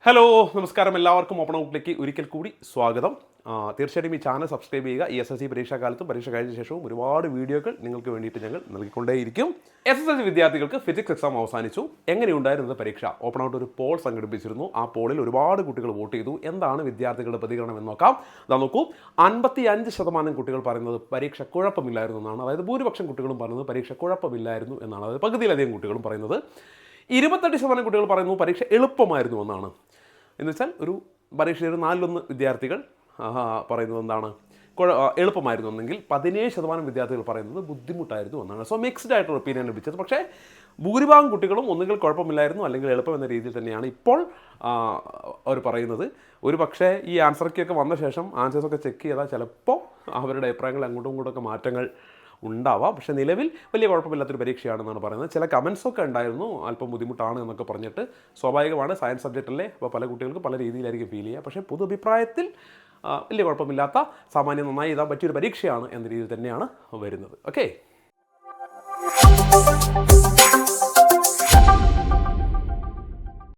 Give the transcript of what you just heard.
Hello നമസ്കാരം, എല്ലാവർക്കും open ഔട്ടിലേക്ക് ഒരിക്കൽ കൂടി സ്വാഗതം. തീർച്ചയായിട്ടും ഈ ചാനൽ സബ്സ്ക്രൈബ് ചെയ്യുക. SSLC പരീക്ഷാകാലത്തും പരീക്ഷ കഴിഞ്ഞ ശേഷവും ഒരുപാട് വീഡിയോകൾ നിങ്ങൾക്ക് വേണ്ടിയിട്ട് ഞങ്ങൾ നൽകിക്കൊണ്ടേയിരിക്കും. SSLC വിദ്യാർത്ഥികൾക്ക് ഫിസിക്സ് എക്സാം അവസാനിച്ചു. എങ്ങനെയുണ്ടായിരുന്നത് പരീക്ഷ? ഓപ്പൺ ഔട്ട് ഒരു പോൾ സംഘടിപ്പിച്ചിരുന്നു. ആ പോളിൽ ഒരുപാട് കുട്ടികൾ വോട്ട് ചെയ്തു. എന്താണ് വിദ്യാർത്ഥികളുടെ പ്രതികരണം എന്ന് നോക്കാം. അതാ നോക്കൂ, 55% കുട്ടികൾ പറയുന്നത് പരീക്ഷ കുഴപ്പമില്ലായിരുന്നു എന്നാണ്. അതായത് ഭൂരിപക്ഷം കുട്ടികളും പറയുന്നത് പരീക്ഷ കുഴപ്പമില്ലായിരുന്നു എന്നാണ്. അതായത് പകുതിയിലധികം കുട്ടികളും പറയുന്നത്. 28% കുട്ടികൾ പറയുന്നു പരീക്ഷ എളുപ്പമായിരുന്നു എന്നാണ്. എന്ന് വെച്ചാൽ ഒരു പരീക്ഷയിൽ 4/1 വിദ്യാർത്ഥികൾ പറയുന്നത് എന്താണ്, എളുപ്പമായിരുന്നു എന്നെങ്കിൽ 17% വിദ്യാർത്ഥികൾ പറയുന്നത് ബുദ്ധിമുട്ടായിരുന്നു എന്നാണ്. സോ മിക്സ്ഡ് ആയിട്ടുള്ള ഒപ്പീനിയൻ ലഭിച്ചത്. പക്ഷേ ഭൂരിഭാഗം കുട്ടികളും ഒന്നുകിൽ കുഴപ്പമില്ലായിരുന്നു അല്ലെങ്കിൽ എളുപ്പം എന്ന രീതിയിൽ തന്നെയാണ് ഇപ്പോൾ അവർ പറയുന്നത്. ഒരു പക്ഷേ ഈ ആൻസർക്കൊക്കെ വന്ന ശേഷം ആൻസേഴ്സൊക്കെ ചെക്ക് ചെയ്താൽ ചിലപ്പോൾ അവരുടെ അഭിപ്രായങ്ങൾ അങ്ങോട്ടും ഇങ്ങോട്ടൊക്കെ മാറ്റങ്ങൾ ഉണ്ടാവാം. പക്ഷേ നിലവിൽ വലിയ കുഴപ്പമില്ലാത്തൊരു പരീക്ഷയാണെന്നാണ് പറയുന്നത്. ചില കമൻസൊക്കെ ഉണ്ടായിരുന്നു, അല്പം ബുദ്ധിമുട്ടാണ് എന്നൊക്കെ പറഞ്ഞിട്ട്. സ്വാഭാവികമാണ്, സയൻസ് സബ്ജക്റ്റല്ലേ, അപ്പോൾ പല കുട്ടികൾക്കും പല രീതിയിലായിരിക്കും ഫീൽ ചെയ്യുക. പക്ഷേ പൊതു അഭിപ്രായത്തിൽ വലിയ കുഴപ്പമില്ലാത്ത, സാമാന്യം നന്നായി എഴുതാൻ പറ്റിയൊരു പരീക്ഷയാണ് എന്ന രീതിയിൽ തന്നെയാണ് വരുന്നത്. ഓക്കെ.